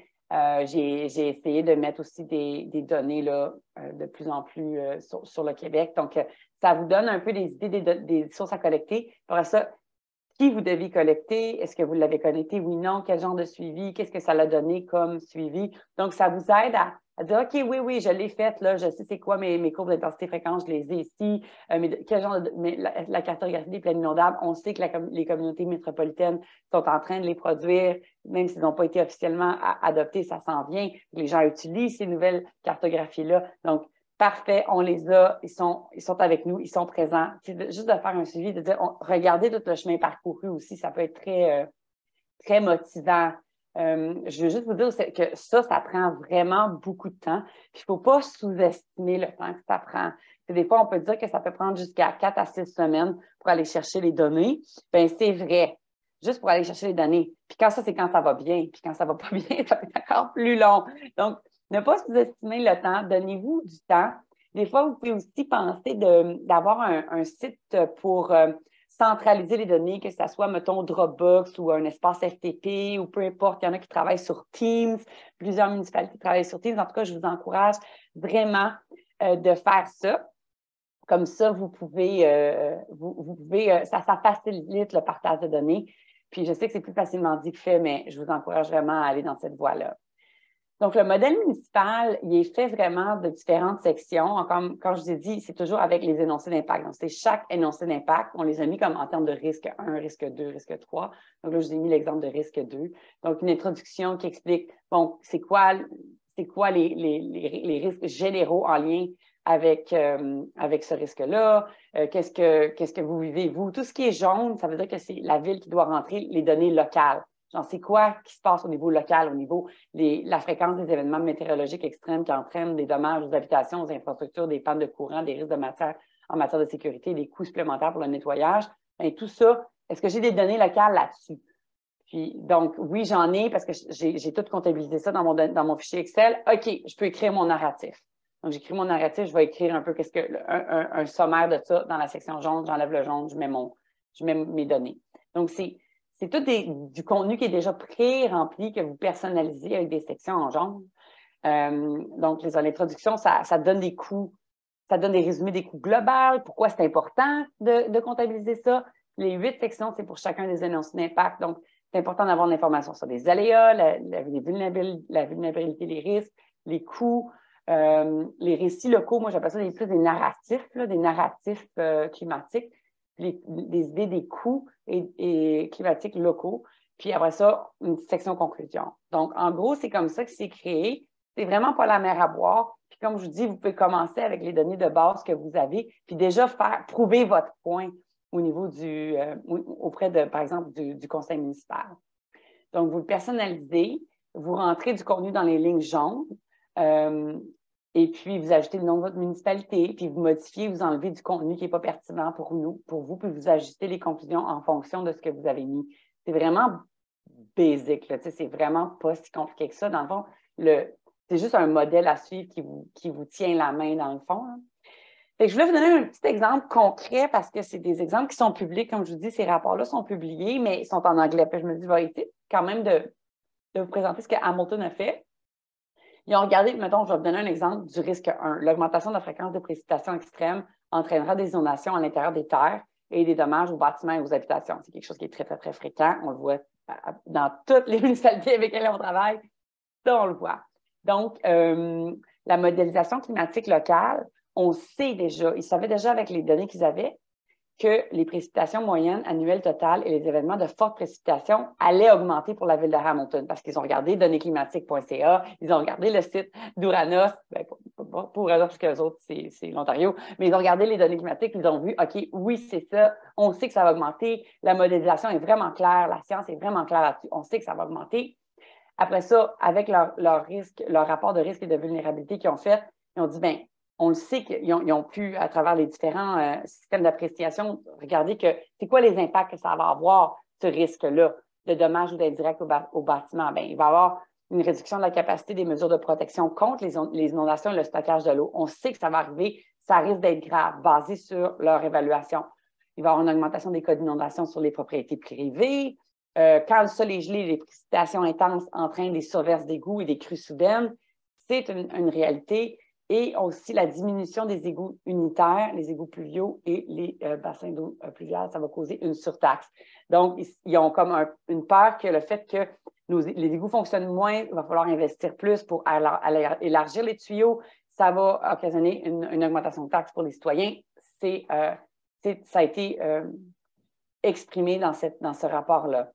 [SPEAKER 1] J'ai essayé de mettre aussi des données là, de plus en plus sur le Québec. Donc, ça vous donne un peu des idées des sources à collecter. Après ça, qui vous devez collecter? Est-ce que vous l'avez connecté? Oui, non. Quel genre de suivi? Qu'est-ce que ça l'a donné comme suivi? Donc, ça vous aide à dire, OK, oui, je l'ai faite, là, je sais c'est quoi mes courbes d'intensité fréquence, je les ai ici. Quel genre la cartographie des plaines inondables, on sait que les communautés métropolitaines sont en train de les produire, même s'ils n'ont pas été officiellement adoptés, ça s'en vient. Les gens utilisent ces nouvelles cartographies-là. Donc, parfait, on les a, ils sont avec nous, ils sont présents. Juste de faire un suivi, de dire, regardez tout le chemin parcouru aussi, ça peut être très, très motivant. Je veux juste vous dire que ça prend vraiment beaucoup de temps. Puis, il ne faut pas sous-estimer le temps que ça prend. Puis, des fois, on peut dire que ça peut prendre jusqu'à 4 à 6 semaines pour aller chercher les données. Bien, c'est vrai, juste pour aller chercher les données. Puis quand c'est quand ça va bien. Puis quand ça ne va pas bien, ça va être encore plus long. Donc, ne pas sous-estimer le temps. Donnez-vous du temps. Des fois, vous pouvez aussi penser d'avoir un site pour centraliser les données, que ce soit, mettons, Dropbox ou un espace FTP ou peu importe. Il y en a qui travaillent sur Teams. Plusieurs municipalités travaillent sur Teams. En tout cas, je vous encourage vraiment de faire ça. Comme ça, vous pouvez, ça facilite le partage de données. Puis, je sais que c'est plus facilement dit que fait, mais je vous encourage vraiment à aller dans cette voie-là. Donc, le modèle municipal, il est fait vraiment de différentes sections. Comme quand je vous ai dit, c'est toujours avec les énoncés d'impact. Donc, c'est chaque énoncé d'impact. On les a mis comme en termes de risque 1, risque 2, risque 3. Donc là, je vous ai mis l'exemple de risque 2. Donc, une introduction qui explique, bon, c'est quoi les risques généraux en lien avec ce risque-là? Qu'est-ce que vous vivez, vous? Tout ce qui est jaune, ça veut dire que c'est la ville qui doit rentrer les données locales. Genre, c'est quoi qui se passe au niveau local, au niveau la fréquence des événements météorologiques extrêmes qui entraînent des dommages aux habitations, aux infrastructures, des pannes de courant, des risques en matière de sécurité, des coûts supplémentaires pour le nettoyage. Bien, tout ça, est-ce que j'ai des données locales là-dessus? Puis, donc, oui, j'en ai parce que j'ai tout comptabilisé ça dans mon fichier Excel. OK, je peux écrire mon narratif. Donc, j'écris mon narratif, je vais écrire un peu un sommaire de ça dans la section jaune. J'enlève le jaune, je mets mes données. Donc, c'est tout du contenu qui est déjà pré-rempli, que vous personnalisez avec des sections en jaune. Donc, l'introduction, ça donne des coûts, ça donne des résumés des coûts globaux, pourquoi c'est important de comptabiliser ça. Les 8 sections, c'est pour chacun des énoncés d'impact. Donc, c'est important d'avoir de l'information sur les aléas, la vulnérabilité, les risques, les coûts, les récits locaux. Moi, j'appelle ça plus des narratifs, des narratifs climatiques. Des idées des coûts et climatiques locaux. Puis après ça, une section conclusion. Donc, en gros, c'est comme ça que c'est créé. C'est vraiment pas la mer à boire. Puis comme je vous dis, vous pouvez commencer avec les données de base que vous avez, puis déjà prouver votre point au niveau auprès de, par exemple, du conseil municipal. Donc, vous le personnalisez, vous rentrez du contenu dans les lignes jaunes. Et puis, vous ajoutez le nom de votre municipalité, puis vous modifiez, vous enlevez du contenu qui n'est pas pertinent pour vous, puis vous ajustez les conclusions en fonction de ce que vous avez mis. C'est vraiment basic, là, c'est vraiment pas si compliqué que ça. Dans le fond, c'est juste un modèle à suivre qui vous tient la main dans le fond. Hein. Fait que je voulais vous donner un petit exemple concret parce que c'est des exemples qui sont publics. Comme je vous dis, ces rapports-là sont publiés, mais ils sont en anglais. Puis je me dis, va essayer quand même de vous présenter ce que Hamilton a fait. Ils ont regardé, mettons, je vais vous donner un exemple du risque 1. L'augmentation de la fréquence de précipitations extrêmes entraînera des inondations à l'intérieur des terres et des dommages aux bâtiments et aux habitations. C'est quelque chose qui est très, très, très fréquent. On le voit dans toutes les municipalités avec lesquelles on travaille. Ça, on le voit. Donc, la modélisation climatique locale, on sait déjà, ils savaient déjà avec les données qu'ils avaient que les précipitations moyennes annuelles totales et les événements de forte précipitation allaient augmenter pour la ville de Hamilton parce qu'ils ont regardé donnéesclimatiques.ca, ils ont regardé le site d'Uranos, ben, pour Uranos parce que les autres, c'est l'Ontario, mais ils ont regardé les données climatiques, ils ont vu, OK, oui, c'est ça, on sait que ça va augmenter, la modélisation est vraiment claire, la science est vraiment claire là-dessus, on sait que ça va augmenter. Après ça, avec leur risque, leur rapport de risque et de vulnérabilité qu'ils ont fait, ils ont dit, bien, on le sait qu'ils ont pu, à travers les différents systèmes d'appréciation, regarder que c'est quoi les impacts que ça va avoir, ce risque-là, de dommages ou d'indirect au bâtiment. Bien, il va y avoir une réduction de la capacité des mesures de protection contre les inondations et le stockage de l'eau. On sait que ça va arriver, ça risque d'être grave, basé sur leur évaluation. Il va y avoir une augmentation des cas d'inondation sur les propriétés privées. Quand le sol est gelé, les précipitations intenses entraînent des surverses d'égouts et des crues soudaines. C'est une réalité. Et aussi la diminution des égouts unitaires, les égouts pluviaux et les bassins d'eau pluviales, ça va causer une surtaxe. Donc, ils ont comme une peur que le fait que les égouts fonctionnent moins, il va falloir investir plus pour élargir les tuyaux. Ça va occasionner une augmentation de taxes pour les citoyens. Ça a été exprimé dans ce rapport-là.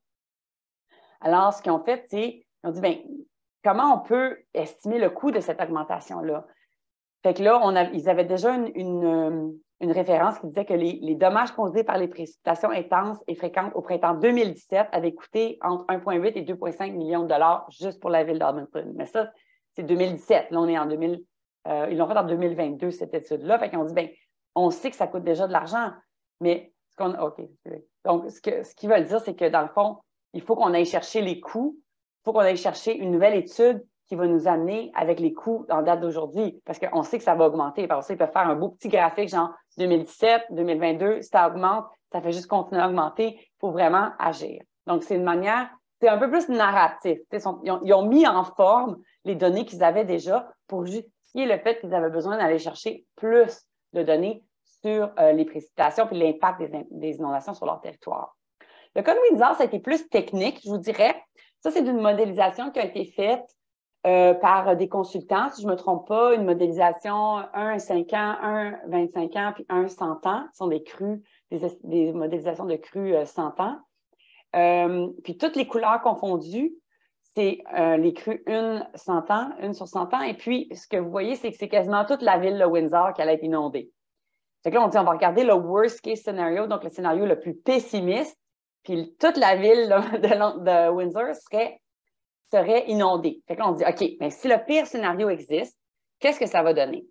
[SPEAKER 1] Alors, ce qu'ils ont fait, c'est qu'ils ont dit, bien, comment on peut estimer le coût de cette augmentation-là? Fait que là, ils avaient déjà une référence qui disait que les dommages causés par les précipitations intenses et fréquentes au printemps 2017 avaient coûté entre 1,8 et 2,5 millions de dollars juste pour la ville d'Edmonton. Mais ça, c'est 2017. Là, on est en 2000. Ils l'ont fait en 2022, cette étude-là. Fait qu'ils ont dit, bien, on sait que ça coûte déjà de l'argent, mais OK. Donc, ce qu'ils veulent dire, c'est que dans le fond, il faut qu'on aille chercher les coûts, il faut qu'on aille chercher une nouvelle étude qui va nous amener avec les coûts en date d'aujourd'hui, parce qu'on sait que ça va augmenter. Parce qu'ils peuvent faire un beau petit graphique, genre 2017, 2022, ça augmente, ça fait juste continuer à augmenter. Il faut vraiment agir. Donc, c'est une manière, c'est un peu plus narratif. Ils ont mis en forme les données qu'ils avaient déjà pour justifier le fait qu'ils avaient besoin d'aller chercher plus de données sur les précipitations et l'impact des inondations sur leur territoire. Le cas de Windsor, ça a été plus technique, je vous dirais. Ça, c'est d'une modélisation qui a été faite par des consultants, si je ne me trompe pas, une modélisation 1 à 5 ans, 1 25 ans, puis 1 100 ans. Ce sont des crues, des modélisations de crues 100 ans. Puis toutes les couleurs confondues, c'est les crues 1 100 ans, 1 sur 100 ans. Et puis, ce que vous voyez, c'est que c'est quasiment toute la ville de Windsor qui allait être inondée. Fait que là, on dit, on va regarder le worst case scenario, donc le scénario le plus pessimiste, puis toute la ville de Windsor serait inondée. Fait que là, on dit, OK, mais si le pire scénario existe, qu'est-ce que ça va donner?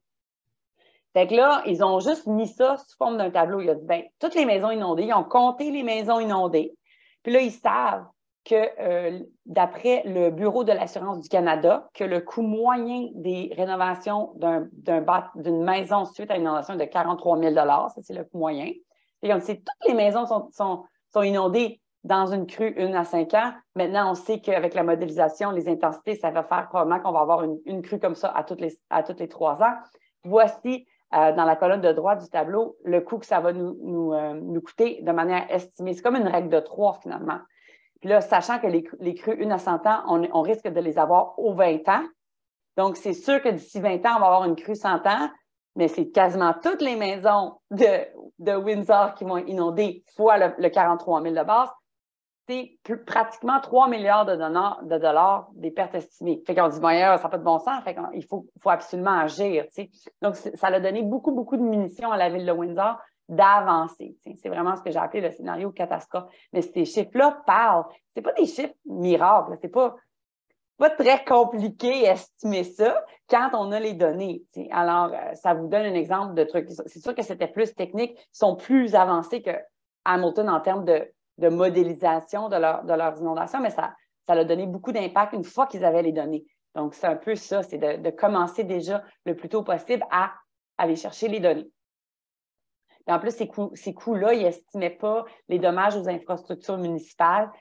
[SPEAKER 1] Fait que là, ils ont juste mis ça sous forme d'un tableau. Ils ont dit, bien, toutes les maisons inondées, ils ont compté les maisons inondées. Puis là, ils savent que d'après le Bureau de l'assurance du Canada, que le coût moyen des rénovations d'une maison suite à une inondation est de 43 000 $. Ça, c'est le coût moyen. Et on dit, toutes les maisons sont inondées dans une crue 1 à 5 ans. Maintenant, on sait qu'avec la modélisation, les intensités, ça va faire probablement qu'on va avoir une crue comme ça à toutes les 3 ans. Voici, dans la colonne de droite du tableau, le coût que ça va nous coûter de manière estimée. C'est comme une règle de 3, finalement. Puis là, sachant que les crues 1 à 100 ans, on risque de les avoir aux 20 ans. Donc, c'est sûr que d'ici 20 ans, on va avoir une crue 100 ans, mais c'est quasiment toutes les maisons de Windsor qui vont inonder, fois le 43 000 de base. C'est pratiquement 3 milliards de dollars des pertes estimées. Fait qu'on dit, bon, ça n'a pas de bon sens, fait qu'il faut absolument agir. T'sais. Donc, ça a donné beaucoup, beaucoup de munitions à la ville de Windsor d'avancer. C'est vraiment ce que j'ai appelé le scénario catastrophe. Mais ces chiffres-là parlent. Ce pas des chiffres miracles. C'est pas très compliqué à estimer ça quand on a les données. T'sais. Alors, ça vous donne un exemple de trucs. C'est sûr que c'était plus technique. Ils sont plus avancés que Hamilton en termes de modélisation de leurs inondations, mais ça a donné beaucoup d'impact une fois qu'ils avaient les données. Donc, c'est un peu ça, c'est de commencer déjà le plus tôt possible à aller chercher les données. Et en plus, ces coûts-là, ils n'estimaient pas les dommages aux infrastructures municipales,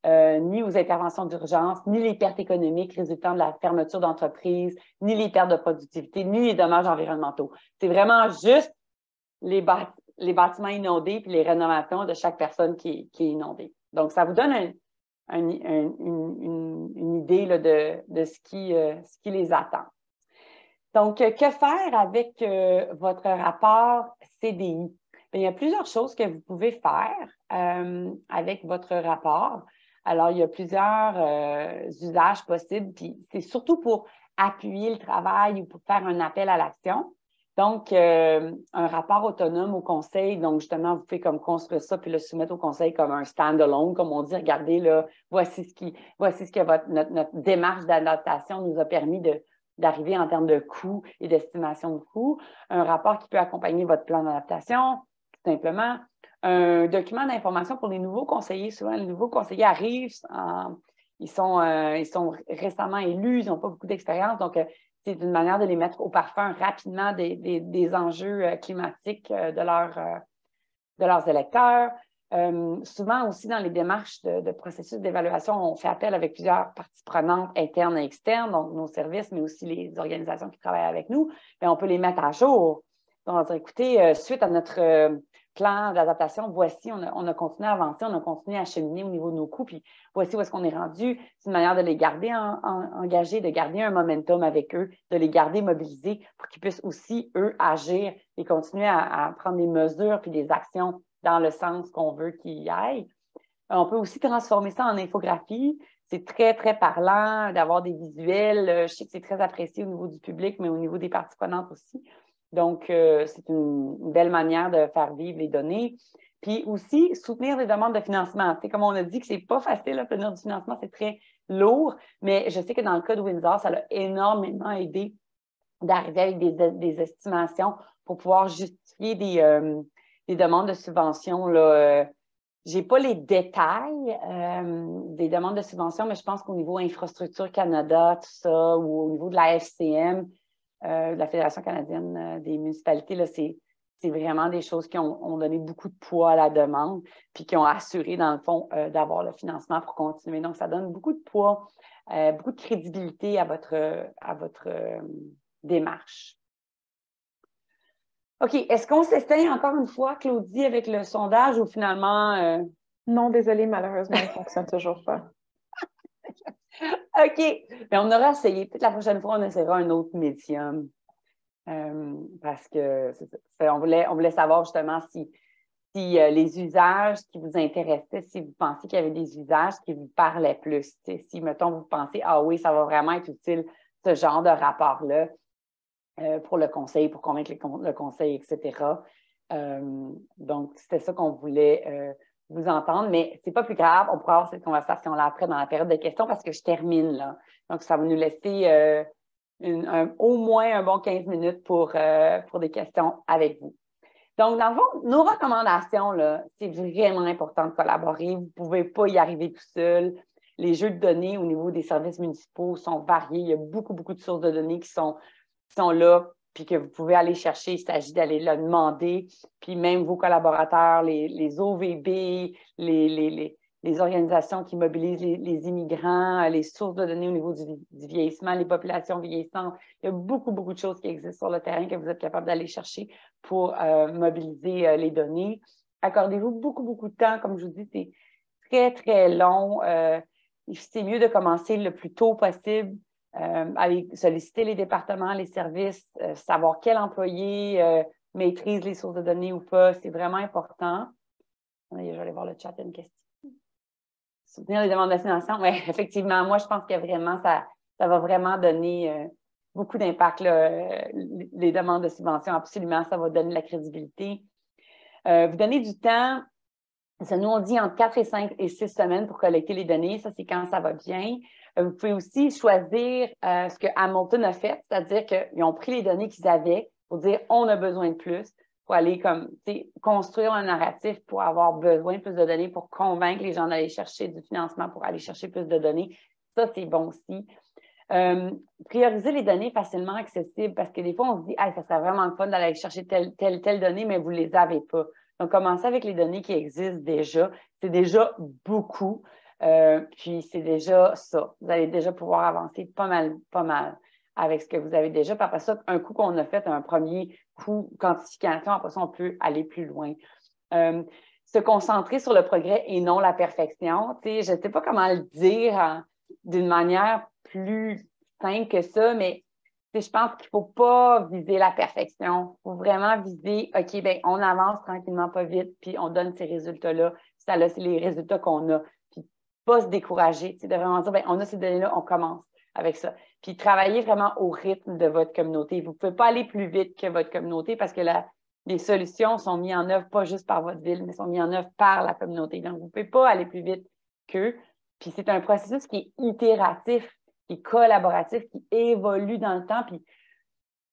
[SPEAKER 1] ni aux interventions d'urgence, ni les pertes économiques résultant de la fermeture d'entreprises, ni les pertes de productivité, ni les dommages environnementaux. C'est vraiment juste les bâtiments inondés puis les rénovations de chaque personne qui est inondée. Donc, ça vous donne une idée là, de ce qui les attend. Donc, que faire avec votre rapport CDI? Bien, il y a plusieurs choses que vous pouvez faire avec votre rapport. Alors, il y a plusieurs usages possibles, puis c'est surtout pour appuyer le travail ou pour faire un appel à l'action. Donc, un rapport autonome au conseil, donc justement, vous pouvez comme construire ça puis le soumettre au conseil comme un stand-alone, comme on dit, regardez, là, voici ce que notre démarche d'adaptation nous a permis d'arriver en termes de coûts et d'estimation de coûts. Un rapport qui peut accompagner votre plan d'adaptation, tout simplement. Un document d'information pour les nouveaux conseillers. Souvent, les nouveaux conseillers arrivent, ils sont récemment élus, ils n'ont pas beaucoup d'expérience, donc c'est une manière de les mettre au parfum rapidement des enjeux climatiques de leurs électeurs. Souvent aussi dans les démarches de processus d'évaluation, on fait appel avec plusieurs parties prenantes internes et externes, donc nos services, mais aussi les organisations qui travaillent avec nous. Bien, on peut les mettre à jour. Donc, on va dire, écoutez, suite à notre plan d'adaptation, voici, on a continué à avancer, on a continué à cheminer au niveau de nos coûts, puis voici où est-ce qu'on est rendu. C'est une manière de les garder engagés, de garder un momentum avec eux, de les garder mobilisés pour qu'ils puissent aussi, eux, agir et continuer à prendre des mesures puis des actions dans le sens qu'on veut qu'il y aille. On peut aussi transformer ça en infographie. C'est très, très parlant d'avoir des visuels. Je sais que c'est très apprécié au niveau du public, mais au niveau des parties prenantes aussi. Donc, c'est une belle manière de faire vivre les données. Puis aussi, soutenir des demandes de financement. Tu sais, comme on a dit que c'est pas facile, obtenir du financement, c'est très lourd, mais je sais que dans le cas de Windsor, ça l'a énormément aidé d'arriver avec des estimations pour pouvoir justifier des demandes de subvention. Je n'ai pas les détails des demandes de subvention, mais je pense qu'au niveau Infrastructure Canada, tout ça, ou au niveau de la FCM, de la Fédération canadienne des municipalités, là, c'est vraiment des choses qui ont donné beaucoup de poids à la demande, puis qui ont assuré, dans le fond, d'avoir le financement pour continuer. Donc, ça donne beaucoup de poids, beaucoup de crédibilité à votre démarche. OK. Est-ce qu'on s'essaye encore une fois, Claudie, avec le sondage ou finalement...
[SPEAKER 2] Non, désolée, malheureusement, il ne fonctionne toujours pas.
[SPEAKER 1] OK. Mais on aura essayé. Peut-être la prochaine fois, on essaiera un autre médium. Parce que on voulait savoir justement si les usages qui vous intéressaient, si vous pensiez qu'il y avait des usages qui vous parlaient plus. Si, mettons, vous pensez, ah oui, ça va vraiment être utile, ce genre de rapport-là, pour le conseil, pour convaincre le conseil, etc. Donc, c'était ça qu'on voulait vous entendre, mais c'est pas plus grave. On pourra avoir cette conversation-là après dans la période de questions parce que je termine là. Donc, ça va nous laisser au moins un bon 15 minutes pour des questions avec vous. Donc, dans le fond, nos recommandations, là, c'est vraiment important de collaborer. Vous ne pouvez pas y arriver tout seul. Les jeux de données au niveau des services municipaux sont variés. Il y a beaucoup, beaucoup de sources de données qui sont là, puis que vous pouvez aller chercher. Il s'agit d'aller le demander. Puis même vos collaborateurs, les OVB, les organisations qui mobilisent les immigrants, les sources de données au niveau du vieillissement, les populations vieillissantes. Il y a beaucoup, beaucoup de choses qui existent sur le terrain que vous êtes capable d'aller chercher pour mobiliser les données. Accordez-vous beaucoup, beaucoup de temps. Comme je vous dis, c'est très, très long. C'est mieux de commencer le plus tôt possible. Aller solliciter les départements, les services, savoir quel employé maîtrise les sources de données ou pas, c'est vraiment important. Je vais aller voir le chat, il y a une question. Soutenir les demandes de financement, oui, effectivement, moi, je pense que vraiment, ça va vraiment donner beaucoup d'impact, les demandes de subvention, absolument, ça va donner de la crédibilité. Vous donnez du temps, ça, nous, on dit entre 4 et 5 et 6 semaines pour collecter les données, ça, c'est quand ça va bien. Vous pouvez aussi choisir ce que Hamilton a fait, c'est-à-dire qu'ils ont pris les données qu'ils avaient pour dire on a besoin de plus, pour aller comme construire un narratif pour avoir besoin de plus de données, pour convaincre les gens d'aller chercher du financement, pour aller chercher plus de données. Ça, c'est bon aussi. Prioriser les données facilement accessibles parce que des fois, on se dit hey, ça serait vraiment le fun d'aller chercher telle donnée, mais vous ne les avez pas. Donc, commencez avec les données qui existent déjà. C'est déjà beaucoup. Puis, c'est déjà ça. Vous allez déjà pouvoir avancer pas mal avec ce que vous avez déjà. Puis après ça, un coup qu'on a fait, un premier coup quantification, après ça, on peut aller plus loin. Se concentrer sur le progrès et non la perfection. Tu sais, je ne sais pas comment le dire d'une manière plus simple que ça, mais je pense qu'il ne faut pas viser la perfection. Il faut vraiment viser, OK, bien, on avance tranquillement, pas vite, puis on donne ces résultats-là. Ça, là, c'est les résultats qu'on a. Puis pas se décourager, de vraiment dire, bien, on a ces données-là, on commence avec ça. Puis travailler vraiment au rythme de votre communauté. Vous ne pouvez pas aller plus vite que votre communauté parce que les solutions sont mises en œuvre pas juste par votre ville, mais sont mises en œuvre par la communauté. Donc, vous ne pouvez pas aller plus vite qu'eux. Puis c'est un processus qui est itératif, qui est collaboratif, qui évolue dans le temps. Puis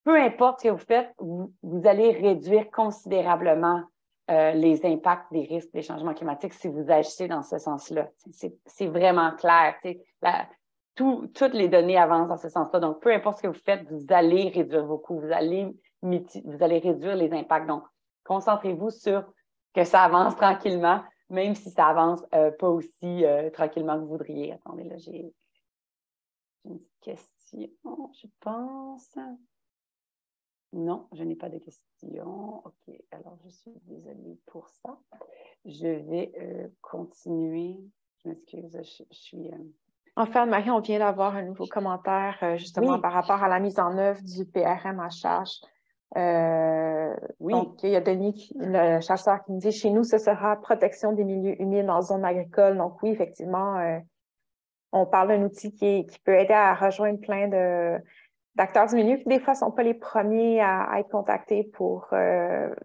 [SPEAKER 1] peu importe ce que vous faites, vous allez réduire considérablement les impacts des risques des changements climatiques si vous agissez dans ce sens-là. C'est vraiment clair. Toutes les données avancent dans ce sens-là. Donc, peu importe ce que vous faites, vous allez réduire vos coûts, vous allez réduire les impacts. Donc, concentrez-vous sur que ça avance tranquillement, même si ça avance pas aussi tranquillement que vous voudriez. Attendez, là, j'ai une petite question, je pense. Non, je n'ai pas de questions. OK, alors je suis désolée pour ça. Je vais continuer. Je m'excuse, je suis...
[SPEAKER 2] En fait, Marie, on vient d'avoir un nouveau commentaire justement
[SPEAKER 1] Oui.
[SPEAKER 2] par rapport à la mise en œuvre du PRM à charge.
[SPEAKER 1] Oui.
[SPEAKER 2] Donc, il y a Denis, le chasseur, qui nous dit « Chez nous, ce sera protection des milieux humides en zone agricole. » Donc oui, effectivement, on parle d'un outil qui peut aider à rejoindre plein d'acteurs du milieu qui, des fois, ne sont pas les premiers à être contactés pour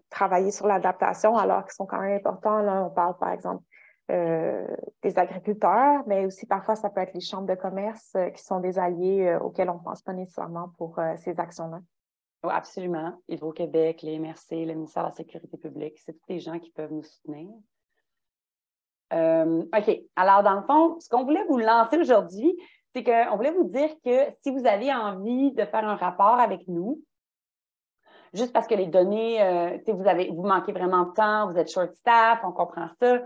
[SPEAKER 2] travailler sur l'adaptation, alors qu'ils sont quand même importants. Là, on parle, par exemple, des agriculteurs, mais aussi parfois, ça peut être les chambres de commerce qui sont des alliés auxquels on ne pense pas nécessairement pour ces actions-là.
[SPEAKER 1] Oui, absolument. Hydro-Québec, les MRC, le ministère de la Sécurité publique, c'est tous des gens qui peuvent nous soutenir. OK. Alors, dans le fond, ce qu'on voulait vous lancer aujourd'hui, c'est qu'on voulait vous dire que si vous avez envie de faire un rapport avec nous, juste parce que les données, vous manquez vraiment de temps, vous êtes short staff, on comprend ça.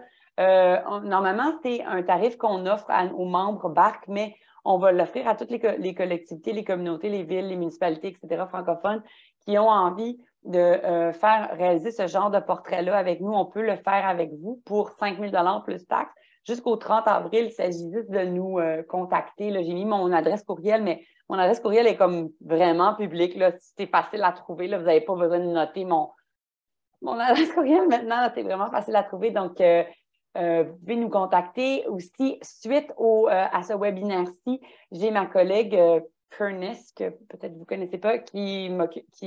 [SPEAKER 1] Normalement, c'est un tarif qu'on offre aux membres BARC, mais on va l'offrir à toutes les collectivités, les communautés, les villes, les municipalités, etc., francophones, qui ont envie de faire réaliser ce genre de portrait-là avec nous. On peut le faire avec vous pour 5 000 $ plus taxes. Jusqu'au 30 avril, il s'agit juste de nous contacter. J'ai mis mon adresse courriel, mais mon adresse courriel est comme vraiment publique. C'est facile à trouver. Là, vous n'avez pas besoin de noter mon adresse courriel maintenant. C'est vraiment facile à trouver. Donc, vous pouvez nous contacter aussi. Suite à ce webinaire-ci, j'ai ma collègue Furnace, que peut-être vous ne connaissez pas, qui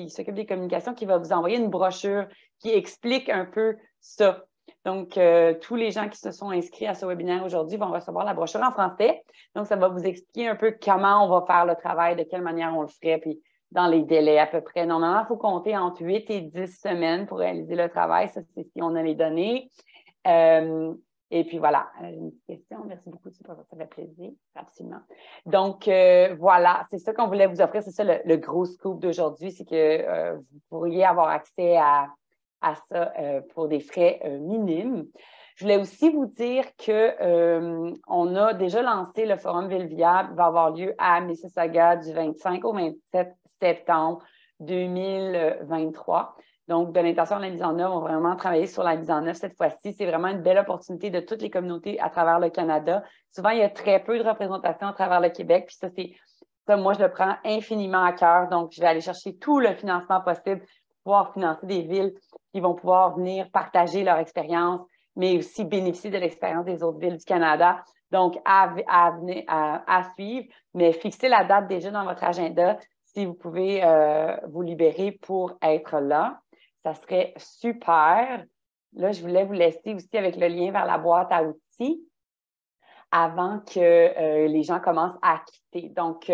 [SPEAKER 1] s'occupe des communications, qui va vous envoyer une brochure qui explique un peu ça. Donc, tous les gens qui se sont inscrits à ce webinaire aujourd'hui vont recevoir la brochure en français. Donc, ça va vous expliquer un peu comment on va faire le travail, de quelle manière on le ferait, puis dans les délais à peu près. Normalement, il faut compter entre 8 et 10 semaines pour réaliser le travail. Ça, c'est si on a les données. Et puis voilà, une petite question. Merci beaucoup, ça fait plaisir. Absolument. Donc, voilà, c'est ça qu'on voulait vous offrir. C'est ça le gros scoop d'aujourd'hui, c'est que vous pourriez avoir accès à ça pour des frais minimes. Je voulais aussi vous dire qu'on a déjà lancé le Forum Ville Viable. Il va avoir lieu à Mississauga du 25 au 27 septembre 2023. Donc, de l'intention de la mise en œuvre, on va vraiment travailler sur la mise en œuvre cette fois-ci. C'est vraiment une belle opportunité de toutes les communautés à travers le Canada. Souvent, il y a très peu de représentation à travers le Québec. Puis ça, moi, je le prends infiniment à cœur. Donc, je vais aller chercher tout le financement possible pour pouvoir financer des villes qui vont pouvoir venir partager leur expérience, mais aussi bénéficier de l'expérience des autres villes du Canada. Donc, à suivre, mais fixez la date déjà dans votre agenda si vous pouvez vous libérer pour être là. Ça serait super. Là, je voulais vous laisser aussi avec le lien vers la boîte à outils avant que les gens commencent à quitter. Donc,